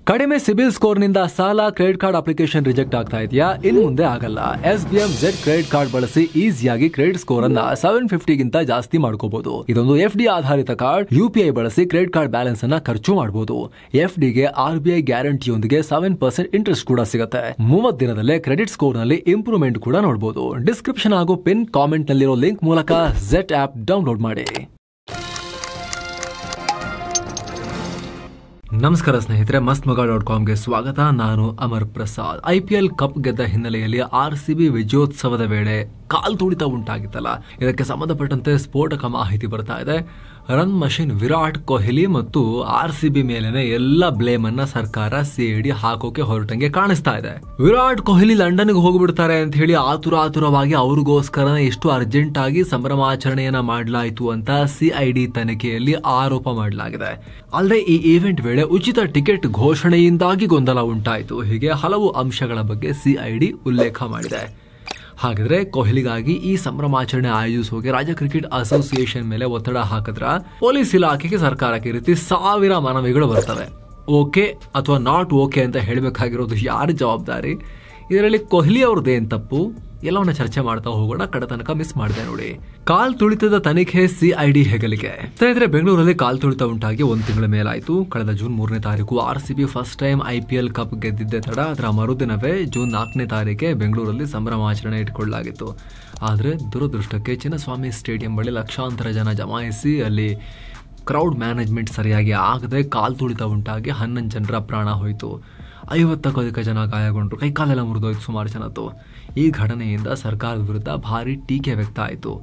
ಕಡಿಮೆ ಸಿಬಿಲ್ ಸ್ಕೋರ್ ನಿಂದ ಸಾಲ ಕ್ರೆಡಿಟ್ ಕಾರ್ಡ್ ಅಪ್ಲಿಕೇಶನ್ ರಿಜೆಕ್ಟ್ ಆಗ್ತಾ ಇದೆಯಾ? ಇನ್ನು ಮುಂದೆ ಆಗಲ್ಲ. SBM Z ಕ್ರೆಡಿಟ್ ಕಾರ್ಡ್ ಬಳಸಿ ಈಸಿಯಾಗಿ ಕ್ರೆಡಿಟ್ ಸ್ಕೋರ್ ಅನ್ನ 750 ಗಿಂತ ಜಾಸ್ತಿ ಮಾಡ್ಕೋಬಹುದು. ಇದೊಂದು FD ಆಧಾರಿತ ಕಾರ್ಡ್. UPI ಬಳಸಿ ಕ್ರೆಡಿಟ್ ಕಾರ್ಡ್ ಬ್ಯಾಲೆನ್ಸ್ ಅನ್ನ ಖರ್ಚು ಮಾಡಬಹುದು. FD ಗೆ RBI ಗ್ಯಾರಂಟಿಯೊಂದಿಗೆ 7% ಇಂಟ್ರೆಸ್ಟ್ ಕೂಡ ಸಿಗುತ್ತೆ. 30 ದಿನದಲ್ಲೇ ಕ್ರೆಡಿಟ್ ಸ್ಕೋರ್ ನಲ್ಲಿ ಇಂಪ್ರೂವ್ಮೆಂಟ್ ಕೂಡ ನೋಡಬಹುದು. ಡಿಸ್ಕ್ರಿಪ್ಷನ್ ಹಾಗೂ ಪಿನ್ ಕಾಮೆಂಟ್ ನಲ್ಲಿರೋ ಲಿಂಕ್ ಮೂಲಕ Z ಆಪ್ ಡೌನ್ಲೋಡ್ ಮಾಡಿ. ನಮಸ್ಕಾರ ಸ್ನೇಹಿತರೆ, mastmaga.comಗೆ ಸ್ವಾಗತ. ನಾನು ಅಮರ್ ಪ್ರಸಾದ್. IPL ಕಪ್ ಗೆದ್ದ ಹಿನ್ನೆಲೆಯಲ್ಲಿ RCB ವಿಜಯೋತ್ಸವದ ವೇಳೆ ಕಾಲ್ ತುಳಿತ ಉಂಟಾಗಿತ್ತಲ್ಲ, ಇದಕ್ಕೆ ಸಂಬಂಧಪಟ್ಟಂತೆ ಸ್ಫೋಟಕ ಮಾಹಿತಿ ಬರ್ತಾ ಇದೆ. ರನ್ ಮಷಿನ್ ವಿರಾಟ್ ಕೊಹ್ಲಿ ಮತ್ತು RCB ಮೇಲೆನೆ ಎಲ್ಲ ಬ್ಲೇಮ್ ಅನ್ನ ಸರ್ಕಾರ CID ಹಾಕೋಕೆ ಹೊರಟಂಗೆ ಕಾಣಿಸ್ತಾ ಇದೆ. ವಿರಾಟ್ ಕೊಹ್ಲಿ ಲಂಡನ್ಗೆ ಹೋಗ್ಬಿಡ್ತಾರೆ ಅಂತ ಹೇಳಿ ಆತುರವಾಗಿ ಅವ್ರಿಗೋಸ್ಕರ ಎಷ್ಟು ಅರ್ಜೆಂಟ್ ಆಗಿ ಸಂಭ್ರಮಾಚರಣೆಯನ್ನ ಮಾಡಲಾಯಿತು ಅಂತ CID ತನಿಖೆಯಲ್ಲಿ ಆರೋಪ ಮಾಡಲಾಗಿದೆ. ಅಲ್ಲದೆ ಈ ಈವೆಂಟ್ ವೇಳೆ ಉಚಿತ ಟಿಕೆಟ್ ಘೋಷಣೆಯಿಂದಾಗಿ ಗೊಂದಲ ಉಂಟಾಯಿತು. ಹೀಗೆ ಹಲವು ಅಂಶಗಳ ಬಗ್ಗೆ CID ಉಲ್ಲೇಖ ಮಾಡಿದೆ. ಹಾಗಾದ್ರೆ ಕೊಹ್ಲಿಗಾಗಿ ಈ ಸಂಭ್ರಮಾಚರಣೆ ಆಯೋಜಿಸುವ ರಾಜ್ಯ ಕ್ರಿಕೆಟ್ ಅಸೋಸಿಯೇಷನ್ ಮೇಲೆ ಒತ್ತಡ ಹಾಕಿದ್ರ ಪೊಲೀಸ್ ಇಲಾಖೆಗೆ ಸರ್ಕಾರಕ್ಕೆ ಈ ರೀತಿ 1000 ಮನವಿಗಳು ಬರ್ತವೆ. ಓಕೆ ಅಥವಾ ನಾಟ್ ಓಕೆ ಅಂತ ಹೇಳಬೇಕಾಗಿರೋದು ಯಾರ ಜವಾಬ್ದಾರಿ? ಇದರಲ್ಲಿ ಕೊಹ್ಲಿ ಅವ್ರದ್ದೇನ್ ತಪ್ಪು? ಎಲ್ಲವನ್ನ ಚರ್ಚೆ ಮಾಡ್ತಾ ಹೋಗೋಣ. ಕಡೆ ತನಕ ಮಿಸ್ ಮಾಡಿದೆ ನೋಡಿ. ಕಾಲ್ ತುಳಿತದ ತನಿಖೆ CID ಹೆಗಲಿಗೆ. ಸ್ನೇಹಿತರೆ, ಬೆಂಗಳೂರಲ್ಲಿ ಕಾಲ್ ತುಳಿತ ಉಂಟಾಗಿ 1 ತಿಂಗಳ ಮೇಲಾಯಿತು. ಕಳೆದ ಜೂನ್ 3ನೇ ತಾರೀಕು RCB first time IPL cup ಗೆದ್ದಿದ್ದೆ ತಡ ಅದರ ಮರುದಿನವೇ ಜೂನ್ 4ನೇ ತಾರೀಕೆ ಬೆಂಗಳೂರಲ್ಲಿ ಸಂಭ್ರಮಾಚರಣೆ ಇಟ್ಕೊಳ್ಳಲಾಗಿತ್ತು. ಆದರೆ ದುರದೃಷ್ಟಕ್ಕೆ ಚಿನ್ನಸ್ವಾಮಿ ಸ್ಟೇಡಿಯಂ ಬಳಿ ಲಕ್ಷಾಂತರ ಜನ ಜಮಾಯಿಸಿ ಅಲ್ಲಿ ಕ್ರೌಡ್ ಮ್ಯಾನೇಜ್ಮೆಂಟ್ ಸರಿಯಾಗಿ ಆಗದೆ ಕಾಲ್ ತುಳಿತ ಉಂಟಾಗಿ 11 ಜನರ ಪ್ರಾಣ ಹೋಯಿತು. 50ಕ್ಕೂ ಅಧಿಕ ಜನ ಗಾಯಗೊಂಡರು. ಕೈಕಾಲೆಲ್ಲ ಮುರಿದೋಯ್ತು ಸುಮಾರು ಜನತ್ತು. ಈ ಘಟನೆಯಿಂದ ಸರ್ಕಾರದ ವಿರುದ್ಧ ಭಾರಿ ಟೀಕೆ ವ್ಯಕ್ತ ಆಯಿತು.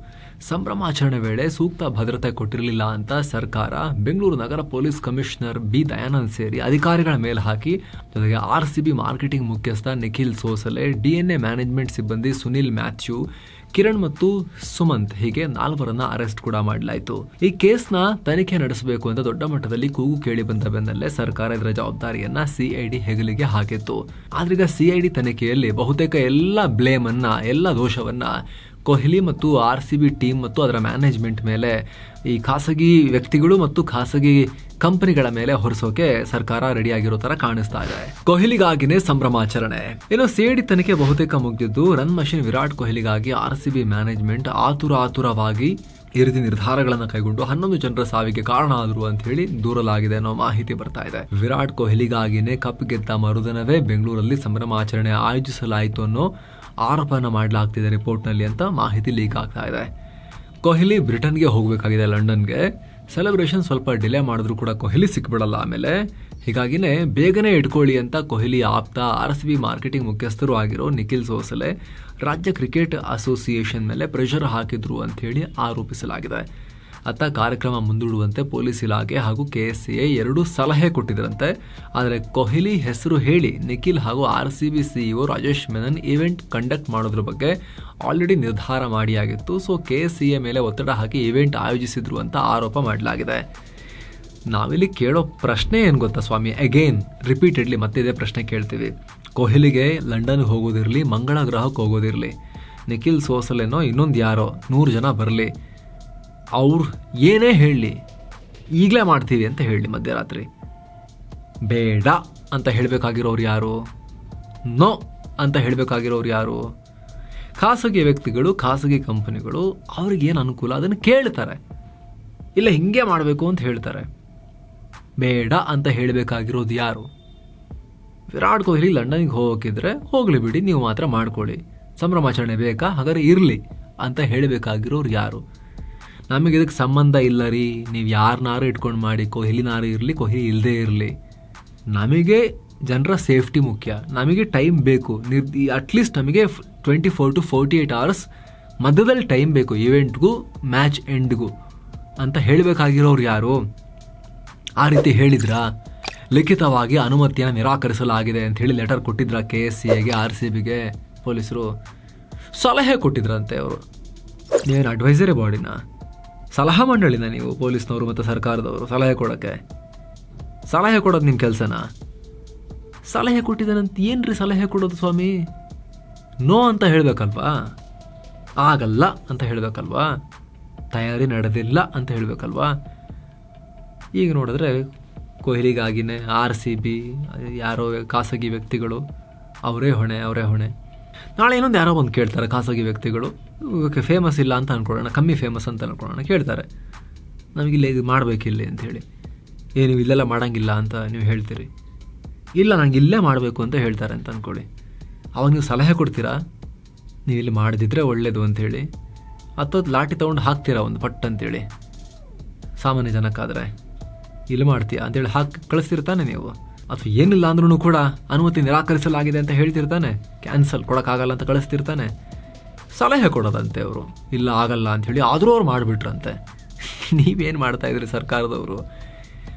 ಸಂಭ್ರಮಾಚರಣೆ ವೇಳೆ ಸೂಕ್ತ ಭದ್ರತೆ ಕೊಟ್ಟಿರಲಿಲ್ಲ ಅಂತ ಸರ್ಕಾರ ಬೆಂಗಳೂರು ನಗರ ಪೊಲೀಸ್ ಕಮಿಷನರ್ B ದಯಾನಂದ್ ಸೇರಿ ಅಧಿಕಾರಿಗಳ ಮೇಲೆ ಹಾಕಿ, ಜೊತೆಗೆ RCB ಮಾರ್ಕೆಟಿಂಗ್ ಮುಖ್ಯಸ್ಥ ನಿಖಿಲ್ ಸೋಸಲೆ, DNA ಮ್ಯಾನೇಜ್ಮೆಂಟ್ ಸಿಬ್ಬಂದಿ ಸುನಿಲ್ ಮ್ಯಾಥ್ಯೂ, ಕಿರಣ್ ಮತ್ತು ಸುಮಂತ್ ಹೀಗೆ 4ರನ್ನ ಅರೆಸ್ಟ್ ಕೂಡ ಮಾಡಲಾಯಿತು. ಈ ಕೇಸ್ನ ತನಿಖೆ ನಡೆಸಬೇಕು ಅಂತ ದೊಡ್ಡ ಮಟ್ಟದಲ್ಲಿ ಕೂಗು ಕೇಳಿ ಬಂದ ಬೆನ್ನಲ್ಲೇ ಸರ್ಕಾರ ಇದರ ಜವಾಬ್ದಾರಿಯನ್ನ CID ಹೆಗಲಿಗೆ ಹಾಕಿತ್ತು. ಆದ್ರೀಗ CID ತನಿಖೆಯಲ್ಲಿ ಬಹುತೇಕ ಎಲ್ಲ ಬ್ಲೇಮ್ ಅನ್ನ, ಎಲ್ಲ ದೋಷವನ್ನ ಕೊಹ್ಲಿ ಮತ್ತು RCB ಟೀಮ್ ಮತ್ತು ಅದರ ಮ್ಯಾನೇಜ್ಮೆಂಟ್ ಮೇಲೆ, ಈ ಖಾಸಗಿ ವ್ಯಕ್ತಿಗಳು ಮತ್ತು ಖಾಸಗಿ ಕಂಪನಿಗಳ ಮೇಲೆ ಹೊರಿಸೋಕೆ ಸರ್ಕಾರ ರೆಡಿಯಾಗಿರೋ ತರ ಕಾಣಿಸ್ತಾ ಇದೆ. ಕೊಹ್ಲಿಗಾಗಿನೇ ಸಂಭ್ರಮಾಚರಣೆ. ಇನ್ನು CID ತನಿಖೆ ಬಹುತೇಕ ಮುಗಿದಿದ್ದು, ರನ್ ಮಷಿನ್ ವಿರಾಟ್ ಕೊಹ್ಲಿಗಾಗಿ RCB ಮ್ಯಾನೇಜ್ಮೆಂಟ್ ಆತುರವಾಗಿ ಈ ರೀತಿ ನಿರ್ಧಾರಗಳನ್ನು ಕೈಗೊಂಡು 11 ಜನರ ಸಾವಿಗೆ ಕಾರಣ ಆದ್ರು ಅಂತ ಹೇಳಿ ದೂರಲಾಗಿದೆ ಅನ್ನೋ ಮಾಹಿತಿ ಬರ್ತಾ ಇದೆ. ವಿರಾಟ್ ಕೊಹ್ಲಿಗಾಗಿನೇ ಕಪ್ ಗೆದ್ದ ಮರುದಿನವೇ ಬೆಂಗಳೂರಲ್ಲಿ ಸಂಭ್ರಮಾಚರಣೆ ಆಯೋಜಿಸಲಾಯಿತು ಅನ್ನೋ ಆರೋಪನ ಮಾಡಲಾಗ್ತಿದೆ ರಿಪೋರ್ಟ್ ನಲ್ಲಿ ಅಂತ ಮಾಹಿತಿ ಲೀಕ್ ಆಗ್ತಾ ಇದೆ. ಕೊಹ್ಲಿ ಬ್ರಿಟನ್ಗೆ ಹೋಗಬೇಕಾಗಿದೆ, ಲಂಡನ್ಗೆ. ಸೆಲೆಬ್ರೇಷನ್ ಸ್ವಲ್ಪ ಡಿಲೇ ಮಾಡಿದ್ರು ಕೂಡ ಕೊಹ್ಲಿ ಸಿಕ್ಬಿಡಲ್ಲ ಆಮೇಲೆ. ಹೀಗಾಗಿನೇ ಬೇಗನೆ ಇಟ್ಕೊಳ್ಳಿ ಅಂತ ಕೊಹ್ಲಿ ಆಪ್ತ RCB ಮಾರ್ಕೆಟಿಂಗ್ ಮುಖ್ಯಸ್ಥರು ಆಗಿರೋ ನಿಖಿಲ್ ಸೋಸಲೆ ರಾಜ್ಯ ಕ್ರಿಕೆಟ್ ಅಸೋಸಿಯೇಷನ್ ಮೇಲೆ ಪ್ರೆಷರ್ ಹಾಕಿದ್ರು ಅಂತ ಹೇಳಿ ಆರೋಪಿಸಲಾಗಿದೆ. ಅತ್ತ ಕಾರ್ಯಕ್ರಮ ಮುಂದೂಡುವಂತೆ ಪೊಲೀಸ್ ಇಲಾಖೆ ಹಾಗೂ KSCA 2 ಸಲಹೆ ಕೊಟ್ಟಿದ್ರಂತೆ. ಆದರೆ ಕೊಹ್ಲಿ ಹೆಸರು ಹೇಳಿ ನಿಖಿಲ್ ಹಾಗೂ RCB CEO Rajesh Menon event conduct ಮಾಡೋದ್ರ ಬಗ್ಗೆ ಆಲ್ರೆಡಿ ನಿರ್ಧಾರ ಮಾಡಿಯಾಗಿತ್ತು. ಸೊ KSCA ಮೇಲೆ ಒತ್ತಡ ಹಾಕಿ ಇವೆಂಟ್ ಆಯೋಜಿಸಿದ್ರು ಅಂತ ಆರೋಪ ಮಾಡಲಾಗಿದೆ. ನಾವಿಲ್ಲಿ ಕೇಳೋ ಪ್ರಶ್ನೆ ಏನು ಗೊತ್ತಾ ಸ್ವಾಮಿ? ಅಗೇನ್ ರಿಪೀಟೆಡ್ಲಿ ಮತ್ತೆ ಇದೇ ಪ್ರಶ್ನೆ ಕೇಳ್ತೀವಿ. ಕೊಹ್ಲಿಗೆ ಲಂಡನ್ಗೆ ಹೋಗೋದಿರಲಿ, ಮಂಗಳ ಗ್ರಹಕ್ಕೆ ಹೋಗೋದಿರಲಿ, ನಿಖಿಲ್ ಸೋಸಲೆನೋ ಇನ್ನೊಂದು ಯಾರೋ 100 ಜನ ಬರಲಿ, ಅವ್ರು ಏನೇ ಹೇಳಲಿ, ಈಗಲೇ ಮಾಡ್ತೀವಿ ಅಂತ ಹೇಳಿ ಮಧ್ಯರಾತ್ರಿ, ಬೇಡ ಅಂತ ಹೇಳಬೇಕಾಗಿರೋರು ಯಾರು? ನೋ ಅಂತ ಹೇಳಬೇಕಾಗಿರೋರು ಯಾರು? ಖಾಸಗಿ ವ್ಯಕ್ತಿಗಳು, ಖಾಸಗಿ ಕಂಪನಿಗಳು. ಅವ್ರಿಗೇನು ಅನುಕೂಲ ಅದನ್ನು ಕೇಳ್ತಾರೆ, ಇಲ್ಲ ಹಿಂಗೆ ಮಾಡಬೇಕು ಅಂತ ಹೇಳ್ತಾರೆ. ಬೇಡ ಅಂತ ಹೇಳಬೇಕಾಗಿರೋದು ಯಾರು? ವಿರಾಟ್ ಕೊಹ್ಲಿ ಲಂಡನ್ಗೆ ಹೋಗೋಕಿದ್ರೆ ಹೋಗ್ಲಿ ಬಿಡಿ, ನೀವು ಮಾತ್ರ ಮಾಡ್ಕೊಳ್ಳಿ. ಸಂಭ್ರಮಾಚರಣೆ ಬೇಕಾ? ಹಾಗಾದ್ರೆ ಇರಲಿ ಅಂತ ಹೇಳಬೇಕಾಗಿರೋರು ಯಾರು? ನಮಗೆ ಇದಕ್ಕೆ ಸಂಬಂಧ ಇಲ್ಲ ರೀ, ನೀವು ಯಾರನ್ನಾರು ಇಟ್ಕೊಂಡು ಮಾಡಿ, ಕೊಹ್ಲಿನಾರು ಇರಲಿ, ಕೊಹ್ಲಿ ಇಲ್ಲದೇ ಇರಲಿ. ನಮಗೆ ಜನರ ಸೇಫ್ಟಿ ಮುಖ್ಯ, ನಮಗೆ ಟೈಮ್ ಬೇಕು. ಅಟ್ಲೀಸ್ಟ್ ನಮಗೆ 24 to 48 hours ಮಧ್ಯದಲ್ಲಿ ಟೈಮ್ ಬೇಕು ಇವೆಂಟ್ಗೂ ಮ್ಯಾಚ್ ಎಂಡ್ಗೂ ಅಂತ ಹೇಳಬೇಕಾಗಿರೋರು ಯಾರು? ಆ ರೀತಿ ಹೇಳಿದ್ರಾ? ಲಿಖಿತವಾಗಿ ಅನುಮತಿಯನ್ನು ನಿರಾಕರಿಸಲಾಗಿದೆ ಅಂತ ಹೇಳಿ ಲೆಟರ್ ಕೊಟ್ಟಿದ್ರ KSCAಗೆ, RCBಗೆ ಪೊಲೀಸರು ಸಲಹೆ ಕೊಟ್ಟಿದ್ರಂತೆ. ಅವರು ನೀವೇನು ಅಡ್ವೈಸರಿ ಬಾಡಿನ, ಸಲಹಾ ಮಂಡಳಿನ ನೀವು? ಪೊಲೀಸ್ನವರು ಮತ್ತು ಸರ್ಕಾರದವರು ಸಲಹೆ ಕೊಡೋಕ್ಕೆ? ಸಲಹೆ ಕೊಡೋದು ನಿಮ್ಮ ಕೆಲಸನಾ? ಸಲಹೆ ಕೊಟ್ಟಿದ್ದಾನಂತ ಏನ್ರಿ ಸಲಹೆ ಕೊಡೋದು ಸ್ವಾಮಿ? ನೋ ಅಂತ ಹೇಳಬೇಕಲ್ವಾ? ಆಗಲ್ಲ ಅಂತ ಹೇಳಬೇಕಲ್ವಾ? ತಯಾರಿ ನಡೆದಿಲ್ಲ ಅಂತ ಹೇಳಬೇಕಲ್ವಾ? ಈಗ ನೋಡಿದ್ರೆ ಕೊಹ್ಲಿಗಾಗಿನೇ RCB ಯಾರೋ ಖಾಸಗಿ ವ್ಯಕ್ತಿಗಳು ಅವರೇ ಹೊಣೆ. ನಾಳೆ ಇನ್ನೊಂದು ಯಾರೋ ಬಂದು ಕೇಳ್ತಾರೆ ಖಾಸಗಿ ವ್ಯಕ್ತಿಗಳು, ಫೇಮಸ್ ಇಲ್ಲ ಅಂತ ಅಂದ್ಕೊಳ್ಳೋಣ, ಕಮ್ಮಿ ಫೇಮಸ್ ಅಂತ ಅಂದ್ಕೊಳ್ಳೋಣ, ಕೇಳ್ತಾರೆ ನಮಗಿಲ್ಲ ಇದು ಮಾಡಬೇಕಿಲ್ಲ ಅಂಥೇಳಿ. ನೀವು ಇಲ್ಲೆಲ್ಲ ಮಾಡೋಂಗಿಲ್ಲ ಅಂತ ನೀವು ಹೇಳ್ತೀರಿ. ಇಲ್ಲ ನಂಗೆ ಇಲ್ಲೇ ಮಾಡಬೇಕು ಅಂತ ಹೇಳ್ತಾರೆ ಅಂತ ಅಂದ್ಕೊಳ್ಳಿ. ಅವಾಗ ನೀವು ಸಲಹೆ ಕೊಡ್ತೀರಾ, ನೀವು ಇಲ್ಲಿ ಮಾಡದಿದ್ರೆ ಒಳ್ಳೇದು ಅಂಥೇಳಿ, ಅಥವಾ ಲಾಠಿ ತೊಗೊಂಡು ಹಾಕ್ತೀರಾ ಒಂದು ಪಟ್ ಅಂತೇಳಿ? ಸಾಮಾನ್ಯ ಜನಕ್ಕಾದರೆ ಇಲ್ಲಿ ಮಾಡ್ತೀಯಾ ಅಂತೇಳಿ ಕಳಿಸ್ತಿರ್ತಾನೆ ನೀವು. ಅಥವಾ ಏನಿಲ್ಲ ಅಂದ್ರೂ ಕೂಡ ಅನುಮತಿ ನಿರಾಕರಿಸಲಾಗಿದೆ ಅಂತ ಹೇಳ್ತಿರ್ತಾನೆ, ಕ್ಯಾನ್ಸಲ್ ಕೊಡೋಕ್ಕಾಗಲ್ಲ ಅಂತ ಕಳಿಸ್ತಿರ್ತಾನೆ. ಸಲಹೆ ಕೊಡೋದಂತೆ ಅವರು, ಇಲ್ಲ ಆಗಲ್ಲ ಅಂಥೇಳಿ, ಆದರೂ ಅವ್ರು ಮಾಡಿಬಿಟ್ರಂತೆ. ನೀವೇನು ಮಾಡ್ತಾಯಿದ್ರಿ ಸರ್ಕಾರದವರು?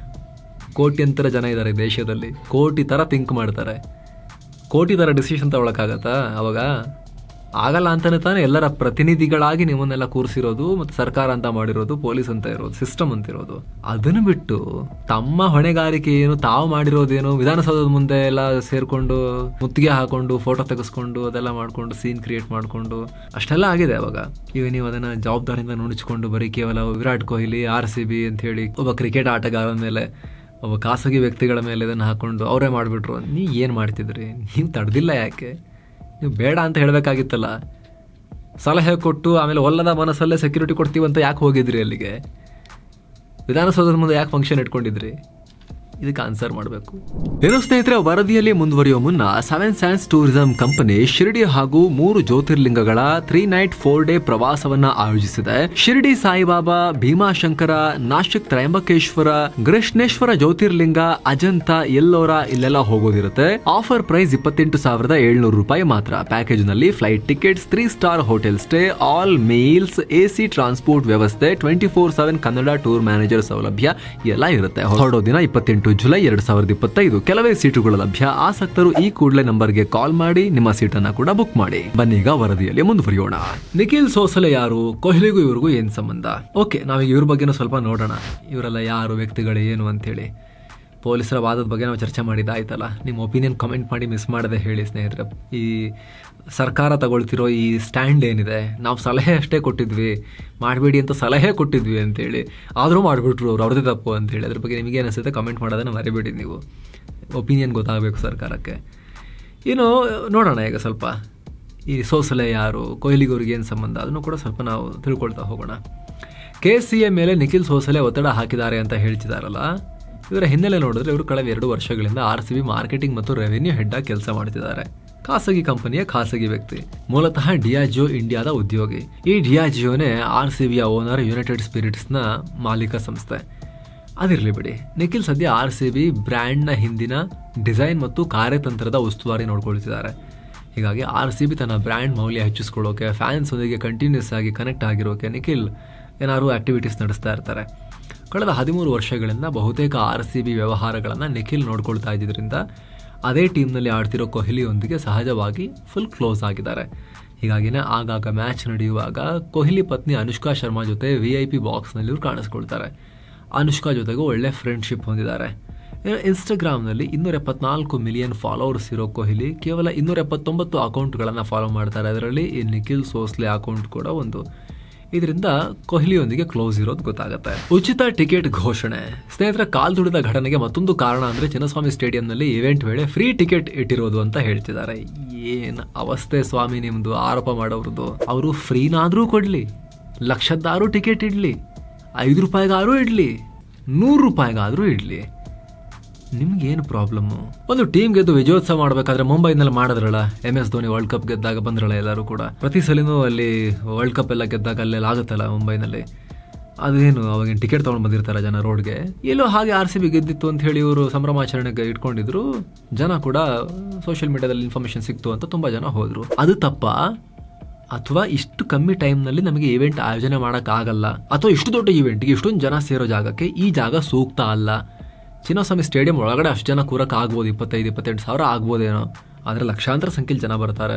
ಕೋಟ್ಯಂತರ ಜನ ಇದ್ದಾರೆ ದೇಶದಲ್ಲಿ, ಕೋಟಿ ಥರ ಥಿಂಕ್ ಮಾಡ್ತಾರೆ, ಕೋಟಿ ಥರ ಡಿಸಿಷನ್ ತಗೊಳಕ್ಕಾಗತ್ತಾ? ಅವಾಗ ಆಗಲ್ಲ ಅಂತಲೇ ತಾನೇ ಎಲ್ಲರ ಪ್ರತಿನಿಧಿಗಳಾಗಿ ನಿಮ್ಮನ್ನೆಲ್ಲ ಕೂರಿಸಿರೋದು, ಮತ್ತು ಸರ್ಕಾರ ಅಂತ ಮಾಡಿರೋದು, ಪೊಲೀಸ್ ಅಂತ ಇರೋದು, ಸಿಸ್ಟಮ್ ಅಂತ ಇರೋದು. ಅದನ್ನು ಬಿಟ್ಟು ತಮ್ಮ ಹೊಣೆಗಾರಿಕೆ ಏನು, ತಾವು ಮಾಡಿರೋದೇನು, ವಿಧಾನಸೌಧದ ಮುಂದೆ ಎಲ್ಲ ಸೇರಿಕೊಂಡು ಮುತ್ತಿಗೆ ಹಾಕೊಂಡು ಫೋಟೋ ತೆಗೆಸ್ಕೊಂಡು ಅದೆಲ್ಲ ಮಾಡಿಕೊಂಡು ಸೀನ್ ಕ್ರಿಯೇಟ್ ಮಾಡಿಕೊಂಡು ಅಷ್ಟೆಲ್ಲ ಆಗಿದೆ. ಅವಾಗ ಈಗ ನೀವು ಅದನ್ನು ಜವಾಬ್ದಾರಿಯಿಂದ ನುಣುಚಿಕೊಂಡು ಬರೀ ಕೇವಲ ವಿರಾಟ್ ಕೊಹ್ಲಿ RCB ಅಂತ ಹೇಳಿ ಒಬ್ಬ ಕ್ರಿಕೆಟ್ ಆಟಗಾರನ ಮೇಲೆ, ಒಬ್ಬ ಖಾಸಗಿ ವ್ಯಕ್ತಿಗಳ ಮೇಲೆ ಇದನ್ನು ಹಾಕೊಂಡು ಅವರೇ ಮಾಡಿಬಿಟ್ರು. ನೀವು ಏನು ಮಾಡ್ತಿದ್ರಿ? ನೀವು ತಡೆದಿಲ್ಲ ಯಾಕೆ? ನೀವು ಬೇಡ ಅಂತ ಹೇಳಬೇಕಾಗಿತ್ತಲ್ಲ. ಸಲಹೆ ಕೊಟ್ಟು ಆಮೇಲೆ ಒಲ್ಲದ ಮನಸ್ಸಲ್ಲೇ ಸೆಕ್ಯೂರಿಟಿ ಕೊಡ್ತೀವಂತ ಯಾಕೆ ಹೋಗಿದ್ರಿ ಅಲ್ಲಿಗೆ? ವಿಧಾನಸೌಧದ ಮುಂದೆ ಯಾಕೆ ಫಂಕ್ಷನ್ ಇಟ್ಕೊಂಡಿದ್ರಿ? ಇದಕ್ಕೆ ಆನ್ಸರ್ ಮಾಡಬೇಕು. ಏನು ಸ್ನೇಹಿತರೆ, ವರದಿಯಲ್ಲಿ ಮುಂದುವರಿಯುವ ಮುನ್ನ 7 Sands ಟೂರಿಸಂ ಕಂಪನಿ ಶಿರಡಿ ಹಾಗೂ 3 ಜ್ಯೋತಿರ್ಲಿಂಗಗಳ 3 Night 4 Day ಪ್ರವಾಸವನ್ನ ಆಯೋಜಿಸಿದೆ. ಶಿರಡಿ ಸಾಯಿಬಾಬಾ, ಭೀಮಾಶಂಕರ, ನಾಶಿಕ್ ತ್ರಯಂಬಕೇಶ್ವರ, ಕೃಷ್ಣೇಶ್ವರ ಜ್ಯೋತಿರ್ಲಿಂಗ, ಅಜಂತ, ಎಲ್ಲೋರ ಇಲ್ಲೆಲ್ಲ ಹೋಗೋದಿರುತ್ತೆ. ಆಫರ್ ಪ್ರೈಸ್ 28,700 ರೂಪಾಯಿ ಮಾತ್ರ. ಪ್ಯಾಕೇಜ್ ನಲ್ಲಿ flight tickets, 3 Star hotel stay, all meals, AC transport ವ್ಯವಸ್ಥೆ, 24/7 ಕನ್ನಡ ಟೂರ್ ಮ್ಯಾನೇಜರ್ ಸೌಲಭ್ಯ ಎಲ್ಲ ಇರುತ್ತೆ. ಹೊರಡೋ ದಿನ 28 ಜುಲೈ 2025. ಕೆಲವೇ ಸೀಟುಗಳು ಲಭ್ಯ. ಆಸಕ್ತರು ಈ ಕೂಡಲೇ ನಂಬರ್ಗೆ ಕಾಲ್ ಮಾಡಿ ನಿಮ್ಮ ಸೀಟನ್ನ ಕೂಡ ಬುಕ್ ಮಾಡಿ. ಬನ್ನೀಗ ವರದಿಯಲ್ಲಿ ಮುಂದುವರಿಯೋಣ. ನಿಖಿಲ್ ಸೋಸಲೆ ಯಾರು? ಕೊಹ್ಲಿಗೂ ಇವ್ರಿಗೂ ಏನ್ ಸಂಬಂಧ? ಓಕೆ, ನಾವೀಗ ಇವ್ರ ಬಗ್ಗೆನೂ ಸ್ವಲ್ಪ ನೋಡೋಣ. ಇವರೆಲ್ಲ ಯಾರು, ವ್ಯಕ್ತಿಗಳು ಏನು ಅಂತೇಳಿ. ಪೊಲೀಸರ ವಾದದ ಬಗ್ಗೆ ನಾವು ಚರ್ಚೆ ಮಾಡಿದ್ದಾಯ್ತಲ್ಲ. ನಿಮ್ಮ ಒಪಿನಿಯನ್ ಕಮೆಂಟ್ ಮಾಡಿ, ಮಿಸ್ ಮಾಡದೆ ಹೇಳಿ ಸ್ನೇಹಿತರೆ. ಈ ಸರ್ಕಾರ ತಗೊಳ್ತಿರೋ ಈ ಸ್ಟ್ಯಾಂಡ್ ಏನಿದೆ, ನಾವು ಸಲಹೆ ಅಷ್ಟೇ ಕೊಟ್ಟಿದ್ವಿ, ಮಾಡಬೇಡಿ ಅಂತ ಸಲಹೆ ಕೊಟ್ಟಿದ್ವಿ ಅಂತೇಳಿ, ಆದರೂ ಮಾಡಿಬಿಟ್ರು ಅವ್ರು, ಅವ್ರದ್ದೇ ತಪ್ಪು ಅಂತೇಳಿ. ಅದ್ರ ಬಗ್ಗೆ ನಿಮಗೆ ಏನಿಸುತ್ತೆ ಕಮೆಂಟ್ ಮಾಡೋದನ್ನು ಮರಿಬೇಡಿ. ನೀವು ಒಪಿನಿಯನ್ ಗೊತ್ತಾಗಬೇಕು ಸರ್ಕಾರಕ್ಕೆ. ಇನ್ನು ನೋಡೋಣ ಈಗ ಸ್ವಲ್ಪ ಈ ಸೋಸಲೆ ಯಾರು, ಕೊಹ್ಲಿಗವ್ರಿಗೆ ಏನು ಸಂಬಂಧ, ಅದನ್ನು ಕೂಡ ಸ್ವಲ್ಪ ನಾವು ತಿಳ್ಕೊಳ್ತಾ ಹೋಗೋಣ. KCA ಮೇಲೆ ನಿಖಿಲ್ ಸೋಸಲೆ ಒತ್ತಡ ಹಾಕಿದ್ದಾರೆ ಅಂತ ಹೇಳ್ತಿದಾರಲ್ಲ, ಇವರ ಹಿನ್ನೆಲೆ ನೋಡಿದ್ರೆ ಇವರು ಕಳೆದ 2 ವರ್ಷಗಳಿಂದ RCB ಮಾರ್ಕೆಟಿಂಗ್ ಮತ್ತು ರೆವೆನ್ಯೂ ಹೆಡ್ ಆಗಿ ಕೆಲಸ ಮಾಡ್ತಿದ್ದಾರೆ. ಖಾಸಗಿ ಕಂಪನಿಯ ಖಾಸಗಿ ವ್ಯಕ್ತಿ, ಮೂಲತಃ ಡಿಯಾಜಿಯೋ ಇಂಡಿಯಾದ ಉದ್ಯೋಗಿ. ಈ ಡಿಯಾಜಿಯೋನೇ RCBಯ ಓನರ್, ಯುನೈಟೆಡ್ ಸ್ಪಿರಿಟ್ಸ್ನ ಮಾಲೀಕ ಸಂಸ್ಥೆ. ಅದಿರಲಿ ಬಿಡಿ. ನಿಖಿಲ್ ಸದ್ಯ RCB ಬ್ರ್ಯಾಂಡ್ನ ಹಿಂದಿನ ಡಿಸೈನ್ ಮತ್ತು ಕಾರ್ಯತಂತ್ರದ ಉಸ್ತುವಾರಿ ನೋಡ್ಕೊಳ್ತಿದ್ದಾರೆ. ಹೀಗಾಗಿ RCB ತನ್ನ ಬ್ರ್ಯಾಂಡ್ ಮೌಲ್ಯ ಹೆಚ್ಚಿಸ್ಕೊಳ್ಳೋಕೆ, ಫ್ಯಾನ್ಸ್ ಒಂದಿಗೆ ಕಂಟಿನ್ಯೂಸ್ ಆಗಿ ಕನೆಕ್ಟ್ ಆಗಿರೋಕೆ ನಿಖಿಲ್ ಏನಾದ್ರು ಆಕ್ಟಿವಿಟೀಸ್ ನಡೆಸ್ತಾ ಇರ್ತಾರೆ. ಕಳೆದ 13 ವರ್ಷಗಳಿಂದ ಬಹುತೇಕ RCB ವ್ಯವಹಾರಗಳನ್ನು ನಿಖಿಲ್ ನೋಡ್ಕೊಳ್ತಾ ಇದ್ದಿದ್ದರಿಂದ ಅದೇ ಟೀಮ್ನಲ್ಲಿ ಆಡ್ತಿರೋ ಕೊಹ್ಲಿಯೊಂದಿಗೆ ಸಹಜವಾಗಿ ಫುಲ್ ಕ್ಲೋಸ್ ಆಗಿದ್ದಾರೆ. ಹೀಗಾಗಿನೇ ಆಗಾಗ ಮ್ಯಾಚ್ ನಡೆಯುವಾಗ ಕೊಹ್ಲಿ ಪತ್ನಿ ಅನುಷ್ಕಾ ಶರ್ಮಾ ಜೊತೆ VIP ಬಾಕ್ಸ್ನಲ್ಲಿ ಇವ್ರು ಕಾಣಿಸ್ಕೊಳ್ತಾರೆ. ಅನುಷ್ಕಾ ಜೊತೆಗೂ ಒಳ್ಳೆ ಫ್ರೆಂಡ್ಶಿಪ್ ಹೊಂದಿದ್ದಾರೆ. ಇನ್ಸ್ಟಾಗ್ರಾಮ್ನಲ್ಲಿ 274 ಮಿಲಿಯನ್ ಫಾಲೋವರ್ಸ್ ಇರೋ ಕೊಹ್ಲಿ ಕೇವಲ 279 ಅಕೌಂಟ್ಗಳನ್ನು ಫಾಲೋ ಮಾಡ್ತಾರೆ. ಅದರಲ್ಲಿ ಈ ನಿಖಿಲ್ ಸೋಸ್ಲೆ ಅಕೌಂಟ್ ಕೂಡ ಒಂದು. ಇದರಿಂದ ಕೊಹ್ಲಿಯೊಂದಿಗೆ ಕ್ಲೋಸ್ ಇರೋದು ಗೊತ್ತಾಗುತ್ತೆ. ಉಚಿತ ಟಿಕೆಟ್ ಘೋಷಣೆ. ಸ್ನೇಹಿತರೆ, ಕಾಲ್ ತುಳಿದ ಘಟನೆಗೆ ಮತ್ತೊಂದು ಕಾರಣ ಅಂದ್ರೆ ಚಿನ್ನಸ್ವಾಮಿ ಸ್ಟೇಡಿಯಂನಲ್ಲಿ ಇವೆಂಟ್ ವೇಳೆ ಫ್ರೀ ಟಿಕೆಟ್ ಇಟ್ಟಿರೋದು ಅಂತ ಹೇಳ್ತಿದ್ದಾರೆ. ಏನ್ ಅವಸ್ಥೆ ಸ್ವಾಮಿ ನಿಮ್ದು ಆರೋಪ ಮಾಡೋರ್ದು. ಅವರು ಫ್ರೀನಾದ್ರೂ ಕೊಡ್ಲಿ, ಲಕ್ಷದ್ದಾದ್ರೂ ಟಿಕೆಟ್ ಇಡ್ಲಿ, 5 ರೂಪಾಯಿಗಾದ್ರೂ ಇಡ್ಲಿ, 100 ರೂಪಾಯಿಗಾದ್ರೂ ಇಡ್ಲಿ, ನಿಮ್ಗೇನು ಪ್ರಾಬ್ಲಮ್ಮು? ಒಂದು ಟೀಮ್ ಗೆದ್ದು ವಿಜಯೋತ್ಸವ ಮಾಡಬೇಕಾದ್ರೆ ಮುಂಬೈನಲ್ಲಿ ಮಾಡಿದ್ರಲ್ಲ, MS ಧೋನಿ ವರ್ಲ್ಡ್ ಕಪ್ ಗೆದ್ದಾಗ ಬಂದ್ರಲ್ಲ ಎಲ್ಲರೂ ಕೂಡ. ಪ್ರತಿ ಸಲಿನೂ ಅಲ್ಲಿ ವರ್ಲ್ಡ್ ಕಪ್ ಎಲ್ಲ ಗೆದ್ದಾಗ ಅಲ್ಲೆಲ್ಲ ಆಗುತ್ತಲ್ಲ ಮುಂಬೈನಲ್ಲಿ, ಅದೇನು ಅವಾಗಿನ ಟಿಕೆಟ್ ತೊಗೊಂಡು ಬಂದಿರ್ತಾರೆ ಜನ ರೋಡ್ಗೆ. ಎಲ್ಲೋ ಹಾಗೆ RCB ಗೆದ್ದಿತ್ತು ಅಂತ ಹೇಳಿ ಇವರು ಸಂಭ್ರಮಾಚರಣೆಗೆ ಇಟ್ಕೊಂಡಿದ್ರು. ಜನ ಕೂಡ ಸೋಷಿಯಲ್ ಮೀಡಿಯಾದಲ್ಲಿ ಇನ್ಫಾರ್ಮೇಶನ್ ಸಿಕ್ತು ಅಂತ ತುಂಬಾ ಜನ ಹೋದ್ರು. ಅದು ತಪ್ಪಾ? ಅಥವಾ ಇಷ್ಟು ಕಮ್ಮಿ ಟೈಮ್ನಲ್ಲಿ ನಮಗೆ ಇವೆಂಟ್ ಆಯೋಜನೆ ಮಾಡೋಕ್ಕಾಗಲ್ಲ? ಅಥವಾ ಇಷ್ಟು ದೊಡ್ಡ ಇವೆಂಟ್ಗೆ ಇಷ್ಟೊಂದು ಜನ ಸೇರೋ ಜಾಗಕ್ಕೆ ಈ ಜಾಗ ಸೂಕ್ತ ಅಲ್ಲ? ಚಿನ್ನಸ್ವಾಮಿ ಸ್ಟೇಡಿಯಂ ಒಳಗಡೆ ಅಷ್ಟು ಜನ ಕೂರಕ್ಕೆ ಆಗ್ಬೋದು, 25-28 ಸಾವಿರ ಆಗ್ಬೋದೇನೋ. ಆದರೆ ಲಕ್ಷಾಂತರ ಸಂಖ್ಯೆಯಲ್ಲಿ ಜನ ಬರ್ತಾರೆ.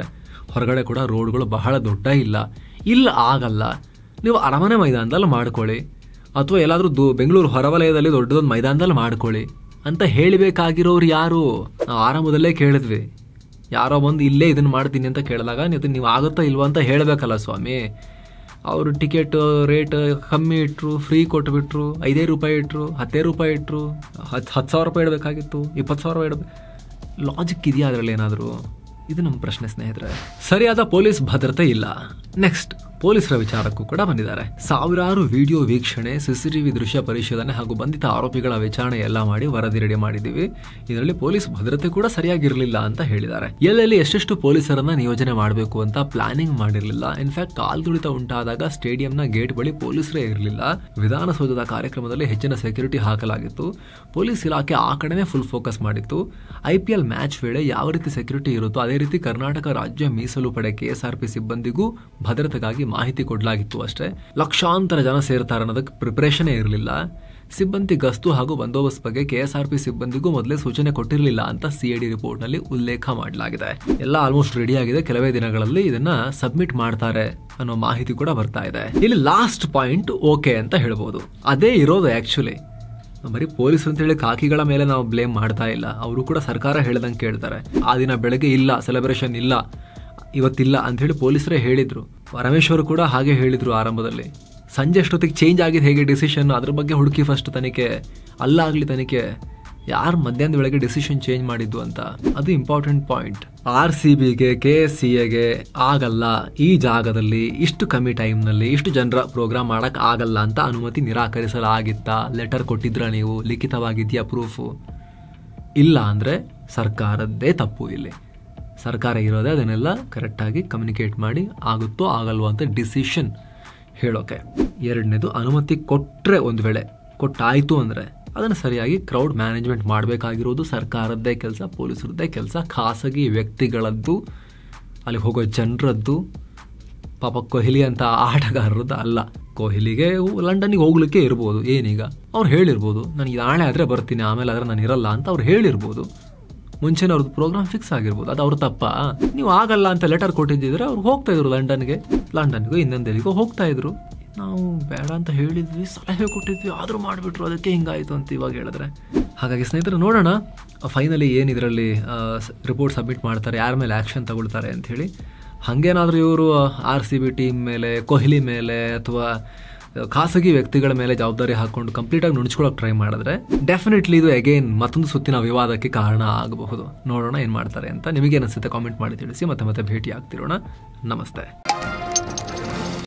ಹೊರಗಡೆ ಕೂಡ ರೋಡ್ಗಳು ಬಹಳ ದೊಡ್ಡ ಇಲ್ಲ ಆಗಲ್ಲ. ನೀವು ಅರಮನೆ ಮೈದಾನದಲ್ಲಿ ಮಾಡ್ಕೊಳ್ಳಿ, ಅಥವಾ ಎಲ್ಲಾದರೂ ಬೆಂಗಳೂರು ಹೊರವಲಯದಲ್ಲಿ ದೊಡ್ಡದೊಂದು ಮೈದಾನದಲ್ಲಿ ಮಾಡ್ಕೊಳ್ಳಿ ಅಂತ ಹೇಳಬೇಕಾಗಿರೋರು ಯಾರು? ನಾವು ಆರಂಭದಲ್ಲೇ ಕೇಳಿದ್ವಿ. ಯಾರೋ ಬಂದು ಇಲ್ಲೇ ಇದನ್ನು ಮಾಡ್ತೀನಿ ಅಂತ ಕೇಳಿದಾಗ ನೀವು ಆಗುತ್ತಾ ಇಲ್ವಾ ಅಂತ ಹೇಳಬೇಕಲ್ಲ ಸ್ವಾಮಿ. ಅವರು ಟಿಕೆಟ್ ರೇಟ್ ಕಮ್ಮಿ ಇಟ್ಟರು, ಫ್ರೀ ಕೊಟ್ಬಿಟ್ರು, 5 ರೂಪಾಯಿ ಇಟ್ಟರು, 10 ರೂಪಾಯಿ ಇಟ್ಟರು, 10,000 ರೂಪಾಯಿ ಇಡಬೇಕಾಗಿತ್ತು, 20,000 ಇಡಬೇಕು. ಲಾಜಿಕ್ ಇದೆಯಾ ಅದರಲ್ಲಿ ಏನಾದರೂ? ಇದು ನಮ್ಮ ಪ್ರಶ್ನೆ ಸ್ನೇಹಿತರೆ. ಸರಿಯಾದ ಪೊಲೀಸ್ ಭದ್ರತೆ ಇಲ್ಲ. ನೆಕ್ಸ್ಟ್, ಪೊಲೀಸರ ವಿಚಾರಕ್ಕೂ ಕೂಡ ಬಂದಿದ್ದಾರೆ. ಸಾವಿರಾರು ವಿಡಿಯೋ ವೀಕ್ಷಣೆ, ಸಿಸಿಟಿವಿ ದೃಶ್ಯ ಪರಿಶೋಧನೆ ಹಾಗೂ ಬಂಧಿತ ಆರೋಪಿಗಳ ವಿಚಾರಣೆ ಎಲ್ಲ ಮಾಡಿ ವರದಿ ರೆಡಿ ಮಾಡಿದ್ದೀವಿ. ಇದರಲ್ಲಿ ಪೊಲೀಸ್ ಭದ್ರತೆ ಕೂಡ ಸರಿಯಾಗಿರಲಿಲ್ಲ ಅಂತ ಹೇಳಿದ್ದಾರೆ. ಎಲ್ಲೆಲ್ಲಿ ಎಷ್ಟೆಷ್ಟು ಪೊಲೀಸರನ್ನ ನಿಯೋಜನೆ ಮಾಡಬೇಕು ಅಂತ ಪ್ಲಾನಿಂಗ್ ಮಾಡಿರಲಿಲ್ಲ. ಇನ್ಫ್ಯಾಕ್ಟ್ ಕಾಲ್ತುಳಿತ ಉಂಟಾದಾಗ ಸ್ಟೇಡಿಯಂನ ಗೇಟ್ ಬಳಿ ಪೊಲೀಸರೇ ಇರಲಿಲ್ಲ. ವಿಧಾನಸೌಧದ ಕಾರ್ಯಕ್ರಮದಲ್ಲಿ ಹೆಚ್ಚಿನ ಸೆಕ್ಯೂರಿಟಿ ಹಾಕಲಾಗಿತ್ತು. ಪೊಲೀಸ್ ಇಲಾಖೆ ಆ ಕಡೆನೇ ಫುಲ್ ಫೋಕಸ್ ಮಾಡಿತ್ತು. IPL ಮ್ಯಾಚ್ ವೇಳೆ ಯಾವ ರೀತಿ ಸೆಕ್ಯೂರಿಟಿ ಇರುತ್ತೋ ಅದೇ ರೀತಿ ಕರ್ನಾಟಕ ರಾಜ್ಯ ಮೀಸಲು ಪಡೆ KSRP ಸಿಬ್ಬಂದಿಗೂ ಭದ್ರತೆಗಾಗಿ ಮಾಹಿತಿ ಕೊಡಲಾಗಿತ್ತು ಅಷ್ಟೇ. ಲಕ್ಷಾಂತರ ಜನ ಸೇರ್ತಾರೆ ಅನ್ನೋದಕ್ಕೆ ಪ್ರಿಪರೇಷನ್ ಇರಲಿಲ್ಲ. ಸಿಬ್ಬಂದಿ ಗಸ್ತು ಹಾಗೂ ಬಂದೋಬಸ್ತ್ ಬಗ್ಗೆ KSRP ಸಿಬ್ಬಂದಿಗೂ ಮೊದಲೇ ಸೂಚನೆ ಕೊಟ್ಟಿರಲಿಲ್ಲ ಅಂತ CID ರಿಪೋರ್ಟ್ ನಲ್ಲಿ ಉಲ್ಲೇಖ ಮಾಡಲಾಗಿದೆ. ಎಲ್ಲ ಆಲ್ಮೋಸ್ಟ್ ರೆಡಿ ಆಗಿದೆ. ಕೆಲವೇ ದಿನಗಳಲ್ಲಿ ಇದನ್ನ ಸಬ್ಮಿಟ್ ಮಾಡ್ತಾರೆ ಅನ್ನೋ ಮಾಹಿತಿ ಕೂಡ ಬರ್ತಾ ಇದೆ. ಇಲ್ಲಿ ಲಾಸ್ಟ್ ಪಾಯಿಂಟ್ ಓಕೆ ಅಂತ ಹೇಳ್ಬೋದು. ಅದೇ ಇರೋದು ಆಕ್ಚುಲಿ. ಬರೀ ಪೊಲೀಸರು ಅಂತೇಳಿ ಕಾಕಿಗಳ ಮೇಲೆ ನಾವು ಬ್ಲೇಮ್ ಮಾಡ್ತಾ ಇಲ್ಲ. ಅವರು ಕೂಡ ಸರ್ಕಾರ ಹೇಳ್ದಂಗೆ ಕೇಳ್ತಾರೆ. ಆ ದಿನ ಬೆಳಗ್ಗೆ ಇಲ್ಲ, ಸೆಲೆಬ್ರೇಷನ್ ಇಲ್ಲ, ಇವತ್ತಿಲ್ಲ ಅಂತ ಹೇಳಿ ಪೊಲೀಸರೇ ಹೇಳಿದ್ರು. ಪರಮೇಶ್ವರ್ ಕೂಡ ಹಾಗೆ ಹೇಳಿದ್ರು ಆರಂಭದಲ್ಲಿ. ಸಂಜೆ ಅಷ್ಟೊತ್ತಿಗೆ ಚೇಂಜ್ ಆಗಿದೆ ಹೇಗೆ ಡಿಸಿಷನ್, ಅದ್ರ ಬಗ್ಗೆ ಹುಡುಕಿ ಫಸ್ಟ್ ತನಿಖೆ, ಅಲ್ಲಾಗ್ಲಿ ತನಿಖೆ, ಯಾರು ಮಧ್ಯಾಹ್ನದ ವೇಳೆಗೆ ಡಿಸಿಷನ್ ಚೇಂಜ್ ಮಾಡಿದ್ದು ಅಂತ. ಅದು ಇಂಪಾರ್ಟೆಂಟ್ ಪಾಯಿಂಟ್. RCBಗೆ KSCAಗೆ ಆಗಲ್ಲ, ಈ ಜಾಗದಲ್ಲಿ ಇಷ್ಟು ಕಮ್ಮಿ ಟೈಮ್ನಲ್ಲಿ ಇಷ್ಟು ಜನರ ಪ್ರೋಗ್ರಾಮ್ ಮಾಡಕ್ ಆಗಲ್ಲ ಅಂತ ಅನುಮತಿ ನಿರಾಕರಿಸಲಾಗಿತ್ತ? ಲೆಟರ್ ಕೊಟ್ಟಿದ್ರ ನೀವು? ಲಿಖಿತವಾಗಿದೆಯಾ ಪ್ರೂಫು? ಇಲ್ಲ ಅಂದ್ರೆ ಸರ್ಕಾರದ್ದೇ ತಪ್ಪು. ಇಲ್ಲಿ ಸರ್ಕಾರ ಇರೋದೇ ಅದನ್ನೆಲ್ಲ ಕರೆಕ್ಟಾಗಿ ಕಮ್ಯುನಿಕೇಟ್ ಮಾಡಿ ಆಗುತ್ತೋ ಆಗಲ್ವೋ ಅಂತ ಡಿಸಿಷನ್ ಹೇಳೋಕೆ. ಎರಡನೇದು, ಅನುಮತಿ ಕೊಟ್ಟರೆ ಒಂದು ವೇಳೆ ಕೊಟ್ಟಾಯಿತು ಅಂದರೆ ಅದನ್ನು ಸರಿಯಾಗಿ ಕ್ರೌಡ್ ಮ್ಯಾನೇಜ್ಮೆಂಟ್ ಮಾಡಬೇಕಾಗಿರೋದು ಸರ್ಕಾರದ್ದೇ ಕೆಲಸ, ಪೊಲೀಸರದ್ದೇ ಕೆಲಸ. ಖಾಸಗಿ ವ್ಯಕ್ತಿಗಳದ್ದು, ಅಲ್ಲಿ ಹೋಗೋ ಜನರದ್ದು, ಪಾಪ ಕೊಹ್ಲಿ ಅಂತ ಆಟಗಾರರದ್ದು ಅಲ್ಲ. ಕೊಹ್ಲಿಗೆ ಲಂಡನ್ಗೆ ಹೋಗ್ಲಿಕ್ಕೆ ಇರ್ಬೋದು, ಏನೀಗ ಅವ್ರು ಹೇಳಿರ್ಬೋದು ನನಗೆ ನಾಳೆ ಆದರೆ ಬರ್ತೀನಿ ಆಮೇಲೆ ಆದರೆ ನಾನು ಇರಲ್ಲ ಅಂತ ಅವ್ರು ಹೇಳಿರ್ಬೋದು. ಮುಂಚೆನೇ ಅವ್ರದ್ದು ಪ್ರೋಗ್ರಾಮ್ ಫಿಕ್ಸ್ ಆಗಿರ್ಬೋದು. ಅದು ಅವ್ರ ತಪ್ಪ? ನೀವು ಆಗಲ್ಲ ಅಂತ ಲೆಟರ್ ಕೊಟ್ಟಿದ್ದಿದ್ರೆ ಅವ್ರು ಹೋಗ್ತಾ ಇದ್ರು ಲಂಡನ್ಗೂ ಇನ್ನೊಂದೆಲ್ಲಿಗೋ ಹೋಗ್ತಾ ಇದ್ರು. ನಾವು ಬೇಡ ಅಂತ ಹೇಳಿದ್ವಿ, ಸಲಹೆ ಕೊಟ್ಟಿದ್ವಿ, ಆದರೂ ಮಾಡಿಬಿಟ್ರು, ಅದಕ್ಕೆ ಹಿಂಗಾಯಿತು ಅಂತ ಇವಾಗ ಹೇಳಿದ್ರೆ. ಹಾಗಾಗಿ ಸ್ನೇಹಿತರು, ನೋಡೋಣ ಫೈನಲಿ ಏನು ಇದರಲ್ಲಿ ರಿಪೋರ್ಟ್ ಸಬ್ಮಿಟ್ ಮಾಡ್ತಾರೆ, ಯಾರ ಮೇಲೆ ಆ್ಯಕ್ಷನ್ ತಗೊಳ್ತಾರೆ ಅಂಥೇಳಿ. ಹಾಗೇನಾದರೂ ಇವರು RCB ಟೀಮ್ ಮೇಲೆ, ಕೊಹ್ಲಿ ಮೇಲೆ ಅಥವಾ ಖಾಸಗಿ ವ್ಯಕ್ತಿಗಳ ಮೇಲೆ ಜವಾಬ್ದಾರಿ ಹಾಕೊಂಡು ಕಂಪ್ಲೀಟಾಗಿ ನುಣುಚ್ಕೊಳ್ಳೋಕೆ ಟ್ರೈ ಮಾಡಿದ್ರೆ ಡೆಫಿನೆಟ್ಲಿ ಇದು ಅಗೇನ್ ಮತ್ತೊಂದು ಸುತ್ತಿನ ವಿವಾದಕ್ಕೆ ಕಾರಣ ಆಗಬಹುದು. ನೋಡೋಣ ಏನು ಮಾಡ್ತಾರೆ ಅಂತ. ನಿಮಗೇನಿಸುತ್ತೆ ಕಾಮೆಂಟ್ ಮಾಡಿ ತಿಳಿಸಿ. ಮತ್ತೆ ಭೇಟಿ ಆಗ್ತಿರೋಣ. ನಮಸ್ತೆ.